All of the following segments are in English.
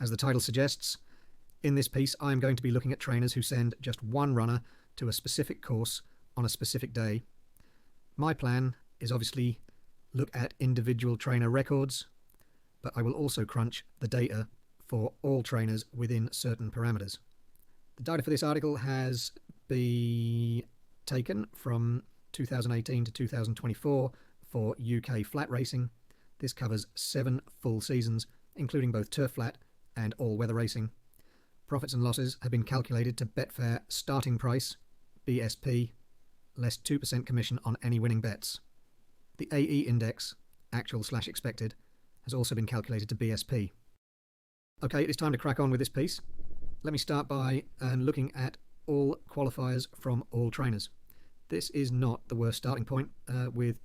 As the title suggests, in this piece I am going to be looking at trainers who send just one runner to a specific course on a specific day. My plan is obviously look at individual trainer records, but I will also crunch the data for all trainers within certain parameters. The data for this article has been taken from 2018 to 2024 for UK flat racing. This covers 7 full seasons, including both turf flat and all-weather racing. Profits and losses have been calculated to Betfair starting price, BSP, less 2% commission on any winning bets. The AE index, actual/expected, has also been calculated to BSP. Okay, it's time to crack on with this piece. Let me start by looking at all qualifiers from all trainers. This is not the worst starting point, with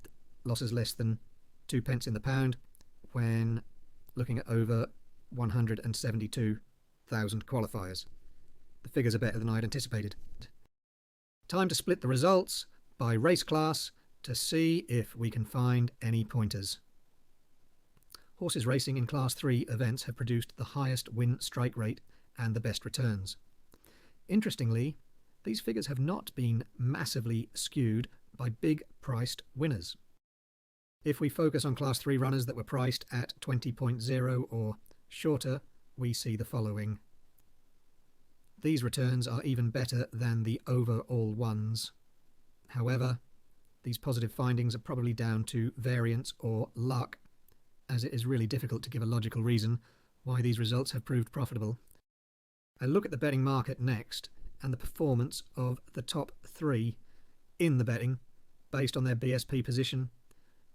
losses less than 2 pence in the pound when looking at over 172,000 qualifiers. The figures are better than I had anticipated. Time to split the results by race class to see if we can find any pointers. Horses racing in Class 3 events have produced the highest win strike rate and the best returns. Interestingly, these figures have not been massively skewed by big priced winners. If we focus on Class 3 runners that were priced at 20.0 or shorter, we see the following. These returns are even better than the overall ones. However, these positive findings are probably down to variance or luck, as it is really difficult to give a logical reason why these results have proved profitable. I look at the betting market next and the performance of the top 3 in the betting based on their BSP position.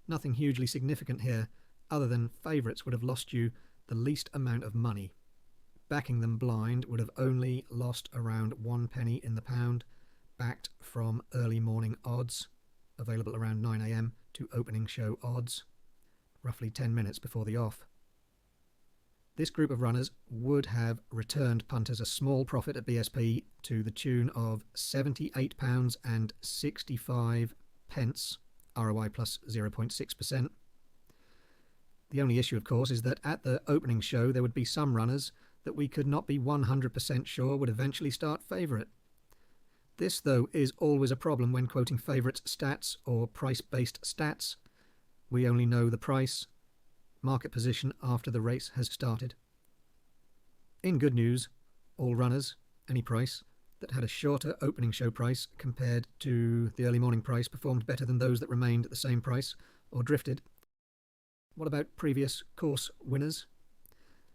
Nothing hugely significant here other than favourites would have lost you the least amount of money. Backing them blind would have only lost around 1 penny in the pound, backed from early morning odds, available around 9 AM, to opening show odds, roughly 10 minutes before the off. This group of runners would have returned punters a small profit at BSP to the tune of £78.65, ROI plus 0.6%. The only issue, of course, is that at the opening show there would be some runners that we could not be 100% sure would eventually start favourite. This, though, is always a problem when quoting favourites stats or price-based stats. We only know the price, market position after the race has started. In good news, all runners, any price, that had a shorter opening show price compared to the early morning price performed better than those that remained at the same price or drifted. What about previous course winners?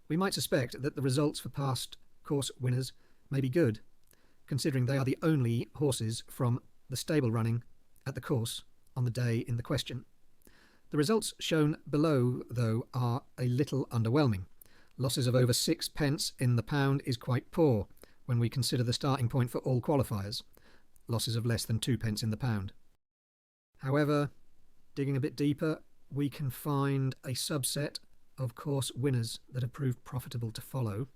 We might suspect that the results for past course winners may be good, considering they are the only horses from the stable running at the course on the day in the question. The results shown below, though, are a little underwhelming. Losses of over 6 pence in the pound is quite poor when we consider the starting point for all qualifiers, losses of less than 2 pence in the pound. However, digging a bit deeper, we can find a subset of course winners that have proved profitable to follow.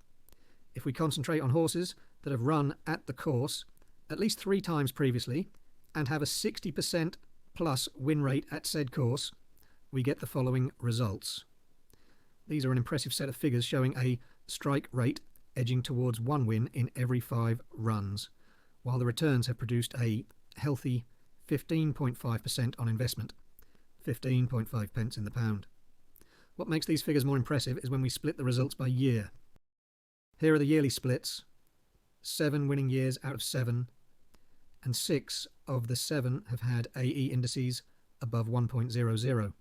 If we concentrate on horses that have run at the course at least 3 times previously and have a 60% plus win rate at said course, we get the following results. These are an impressive set of figures showing a strike rate edging towards 1 win in every 5 runs, while the returns have produced a healthy 15.5% on investment, 15.5 pence in the pound. What makes these figures more impressive is when we split the results by year. Here are the yearly splits: 7 winning years out of 7, and 6 of the 7 have had AE indices above 1.00.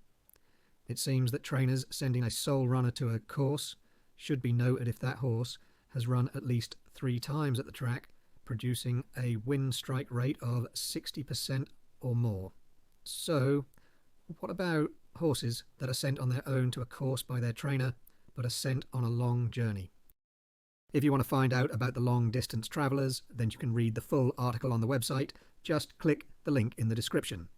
It seems that trainers sending a sole runner to a course should be noted if that horse has run at least 3 times at the track, producing a win strike rate of 60% or more. So, what about horses that are sent on their own to a course by their trainer, but are sent on a long journey? If you want to find out about the long distance travellers, then you can read the full article on the website. Just click the link in the description.